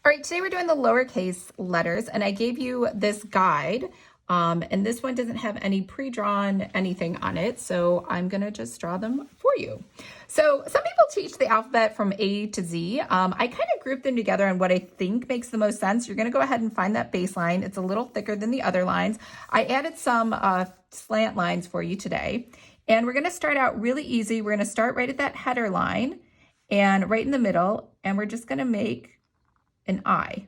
All right, today we're doing the lowercase letters, and I gave you this guide, and this one doesn't have any pre-drawn anything on it, so I'm gonna just draw them for you. So some people teach the alphabet from A to Z. I kind of group them together on what I think makes the most sense. You're gonna go ahead and find that baseline. It's a little thicker than the other lines. I added some slant lines for you today, and we're gonna start out really easy. We're gonna start right at that header line and right in the middle, and we're just gonna make an I.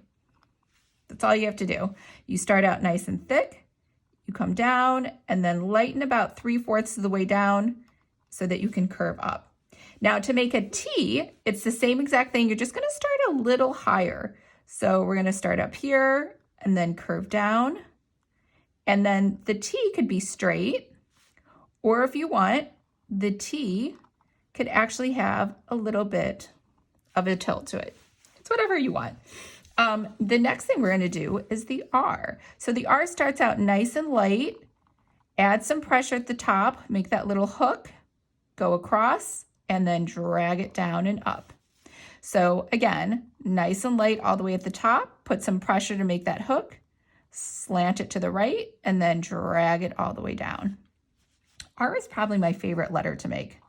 That's all you have to do. You start out nice and thick, you come down and then lighten about 3/4 of the way down so that you can curve up. Now to make a T, it's the same exact thing. You're just gonna start a little higher. So we're gonna start up here and then curve down. And then the T could be straight, or if you want, the T could actually have a little bit of a tilt to it. It's whatever you want. The next thing we're going to do is the R. So the R starts out nice and light, add some pressure at the top, make that little hook, go across, and then drag it down and up. So again, nice and light all the way at the top, put some pressure to make that hook, slant it to the right, and then drag it all the way down. R is probably my favorite letter to make.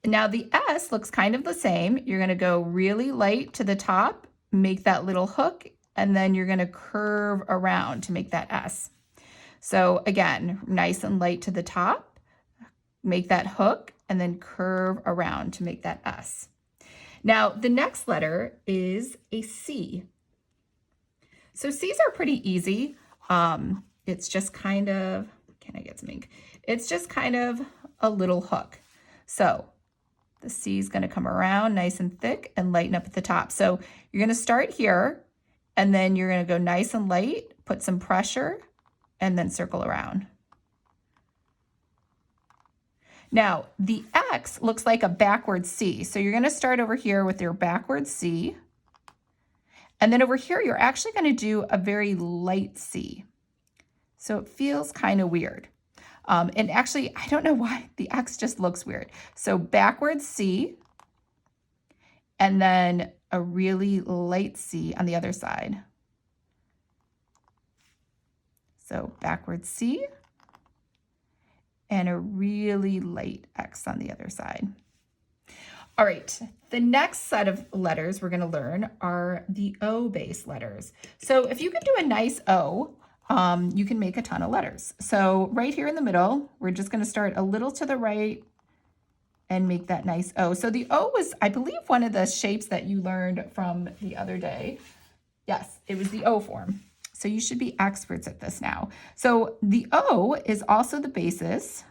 Now the S looks kind of the same. You're gonna go really light to the top, make that little hook, and then you're gonna curve around to make that S. So again, nice and light to the top, make that hook, and then curve around to make that S. Now the next letter is a C. So C's are pretty easy. It's just kind of, can I get some ink? It's just kind of a little hook. So the C is going to come around nice and thick and lighten up at the top. So you're going to start here, and then you're going to go nice and light, put some pressure, and then circle around. Now, the X looks like a backward C. So you're going to start over here with your backward C. And then over here, you're actually going to do a very light C. So it feels kind of weird. And actually, I don't know why the X just looks weird. So backwards C, and then a really light C on the other side. So backwards C, and a really light X on the other side. All right, the next set of letters we're gonna learn are the O-based letters. So if you can do a nice O, you can make a ton of letters. So right here in the middle, we're just going to start a little to the right and make that nice O. So the O was, I believe, one of the shapes that you learned from the other day. Yes, it was the O form. So you should be experts at this now. So the O is also the basis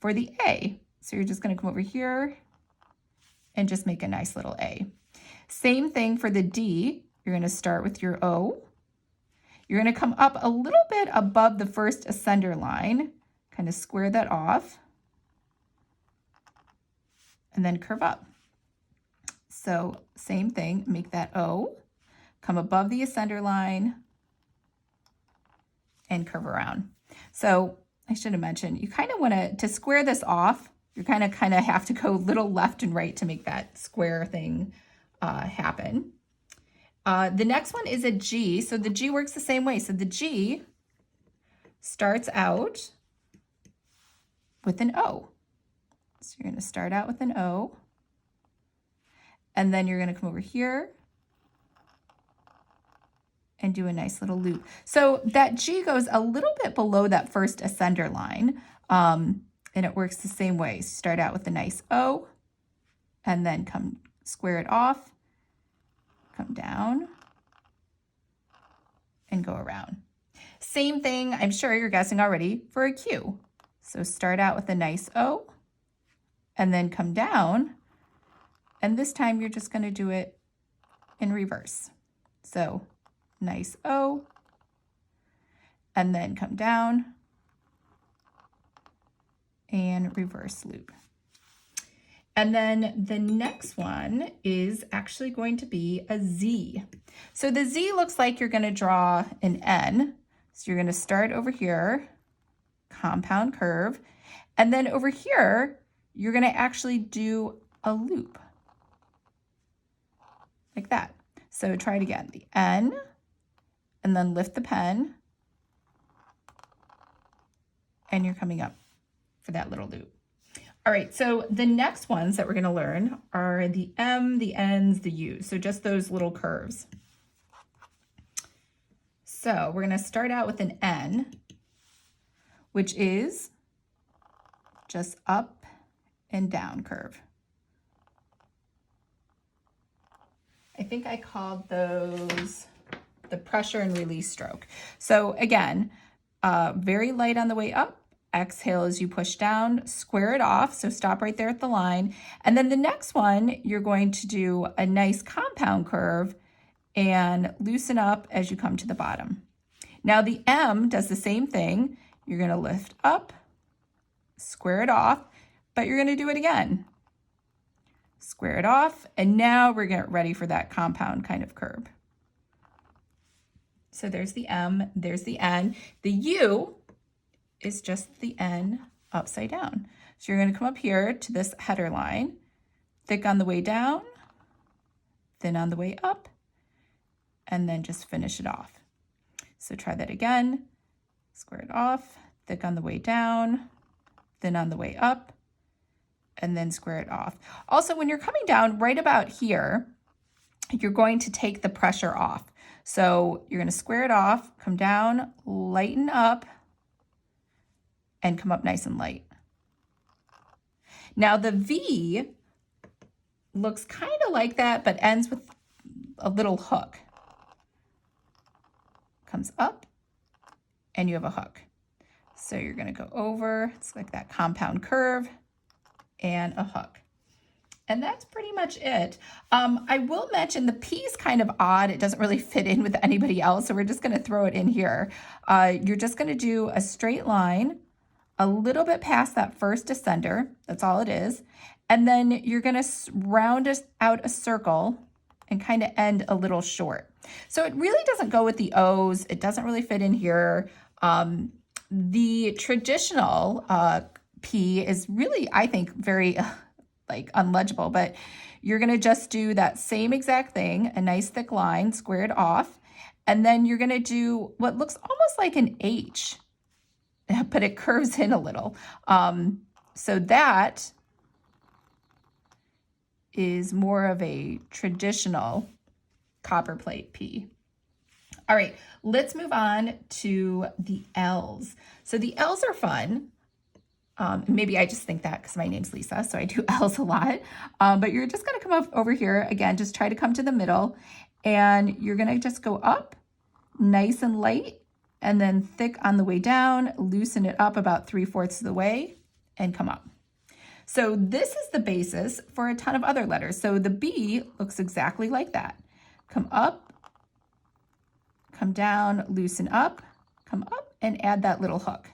for the A. So you're just going to come over here and just make a nice little A. Same thing for the D. You're going to start with your O. You're going to come up a little bit above the first ascender line, kind of square that off, and then curve up. So same thing, make that O, come above the ascender line, and curve around. So I should have mentioned, you kind of want to square this off, you kind of have to go a little left and right to make that square thing happen. The next one is a G. So the G works the same way. So the G starts out with an O. So you're going to start out with an O, and then you're going to come over here and do a nice little loop. So that G goes a little bit below that first ascender line, and it works the same way. So start out with a nice O, and then come square it off, come down, and go around. Same thing, I'm sure you're guessing already, for a Q. So start out with a nice O, and then come down, and this time you're just going to do it in reverse. So nice O, and then come down, and reverse loop. And then the next one is actually going to be a Z. So the Z looks like you're going to draw an N. So you're going to start over here, compound curve, and then over here, you're going to actually do a loop like that. So try it again, the N, and then lift the pen, and you're coming up for that little loop. All right, so the next ones that we're gonna learn are the M, the N's, the U's, so just those little curves. So we're gonna start out with an N, which is just up and down curve. I think I called those the pressure and release stroke. So again, very light on the way up, exhale as you push down, square it off, so stop right there at the line. And then the next one, you're going to do a nice compound curve and loosen up as you come to the bottom. Now the M does the same thing. You're gonna lift up, square it off, but you're gonna do it again. Square it off, and now we're getting ready for that compound kind of curve. So there's the M, there's the N. The U is just the N upside down. So you're going to come up here to this header line, thick on the way down, thin on the way up, and then just finish it off. So try that again, square it off, thick on the way down, thin on the way up, and then square it off. Also, when you're coming down right about here, you're going to take the pressure off. So you're going to square it off, come down, lighten up, and come up nice and light. Now the V looks kind of like that, but ends with a little hook. Comes up, and you have a hook. So you're going to go over, it's like that compound curve, and a hook. And that's pretty much it. I will mention the P is kind of odd. It doesn't really fit in with anybody else, so we're just gonna throw it in here. You're just gonna do a straight line, a little bit past that first descender, that's all it is, and then you're gonna round out a circle and kind of end a little short. So it really doesn't go with the O's, it doesn't really fit in here. The traditional P is really, I think, very like unlegible, but you're gonna just do that same exact thing, a nice thick line, square it off, and then you're gonna do what looks almost like an H, but it curves in a little. So that is more of a traditional copperplate P. All right, let's move on to the L's. So the L's are fun. Maybe I just think that because my name's Lisa, so I do L's a lot. But you're just gonna come up over here, again, just try to come to the middle, and you're gonna just go up, nice and light, and then thick on the way down, loosen it up about 3/4 of the way, and come up. So this is the basis for a ton of other letters. So the B looks exactly like that. Come up, come down, loosen up, come up, and add that little hook.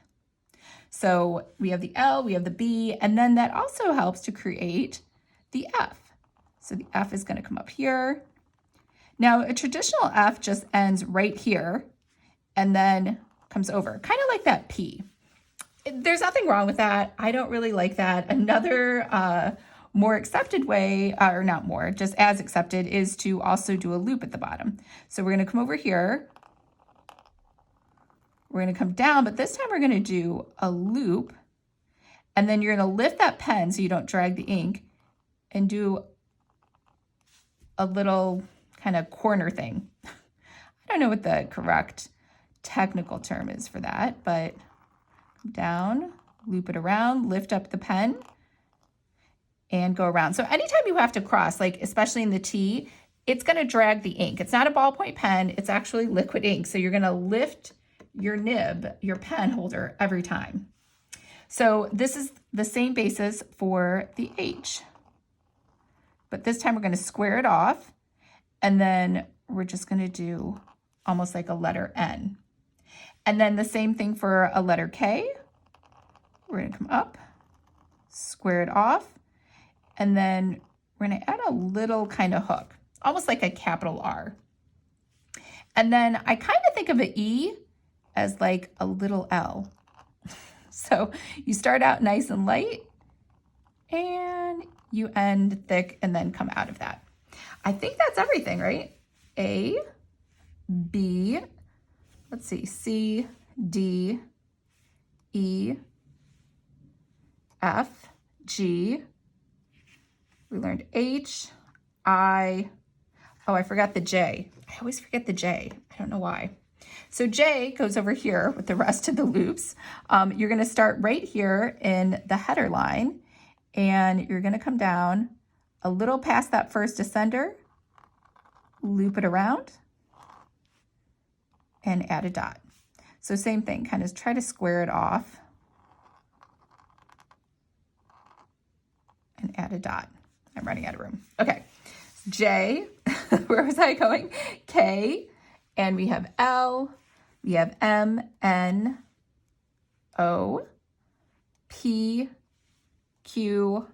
So we have the L, we have the B, and then that also helps to create the F. So the F is going to come up here. Now a traditional F just ends right here and then comes over, kind of like that P. There's nothing wrong with that. I don't really like that. Another more accepted way, or not more, just as accepted, is to also do a loop at the bottom. So we're going to come over here. We're going to come down, but this time we're going to do a loop, and then you're going to lift that pen so you don't drag the ink and do a little kind of corner thing. I don't know what the correct technical term is for that, but come down, loop it around, lift up the pen, and go around. So anytime you have to cross, like especially in the T, it's going to drag the ink. It's not a ballpoint pen, it's actually liquid ink. So you're going to lift your nib, your pen holder, every time. So this is the same basis for the H. But this time we're going to square it off, and then we're just going to do almost like a letter N. And then the same thing for a letter K. We're going to come up, square it off, and then we're going to add a little kind of hook, almost like a capital R. And then I kind of think of an E as like a little L. So you start out nice and light, and you end thick and then come out of that. I think that's everything, right? A, B, let's see, C, D, E, F, G. We learned H, I, oh, I forgot the J. I always forget the J. I don't know why. So J goes over here with the rest of the loops. You're gonna start right here in the header line, and you're gonna come down a little past that first ascender, loop it around, and add a dot. So same thing, kind of try to square it off and add a dot. I'm running out of room. Okay, J, where was I going? K, and we have L, we have M, N, O, P, Q,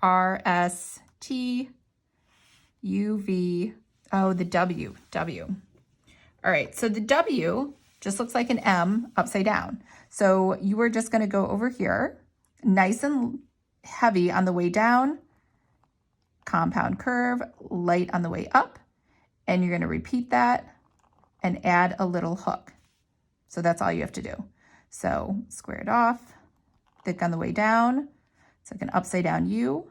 R, S, T, U, V, oh, the W. All right, so the W just looks like an M upside down. So you are just gonna go over here, nice and heavy on the way down, compound curve, light on the way up, and you're gonna repeat that and add a little hook. So that's all you have to do. So square it off, thick on the way down, it's like an upside down U,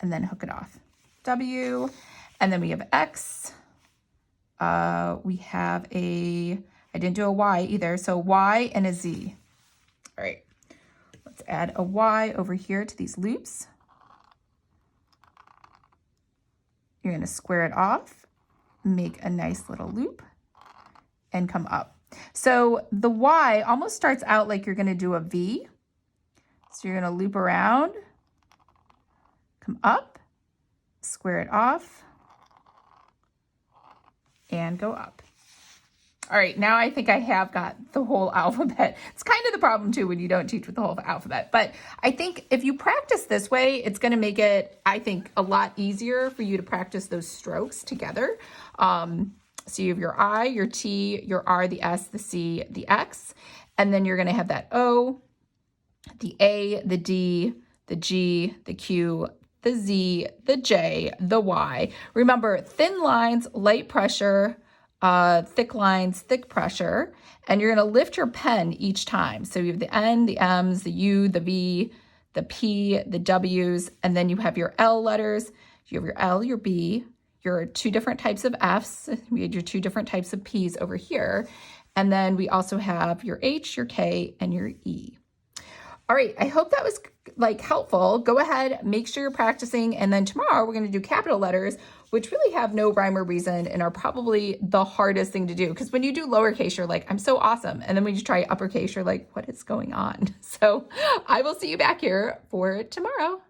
and then hook it off. W, and then we have X. We have I didn't do a Y either, so Y and a Z. All right, let's add a Y over here to these loops. You're gonna square it off, make a nice little loop, and come up. So the Y almost starts out like you're gonna do a V. So you're gonna loop around, come up, square it off, and go up. All right, now I think I have got the whole alphabet. It's kind of the problem too when you don't teach with the whole alphabet, but I think if you practice this way, it's gonna make it, I think, a lot easier for you to practice those strokes together. So you have your I, your T, your R, the S, the C, the X, and then you're gonna have that O, the A, the D, the G, the Q, the Z, the J, the Y. Remember, thin lines, light pressure, thick lines, thick pressure, and you're gonna lift your pen each time. So you have the N, the M's, the U, the V, the P, the W's, and then you have your L letters. You have your L, your B, your two different types of F's. We had your two different types of P's over here. And then we also have your H, your K, and your E. All right, I hope that was helpful. Go ahead, make sure you're practicing, and then tomorrow we're gonna do capital letters, which really have no rhyme or reason and are probably the hardest thing to do, because when you do lowercase, you're like, I'm so awesome. And then when you try uppercase, you're like, what is going on? So I will see you back here for tomorrow.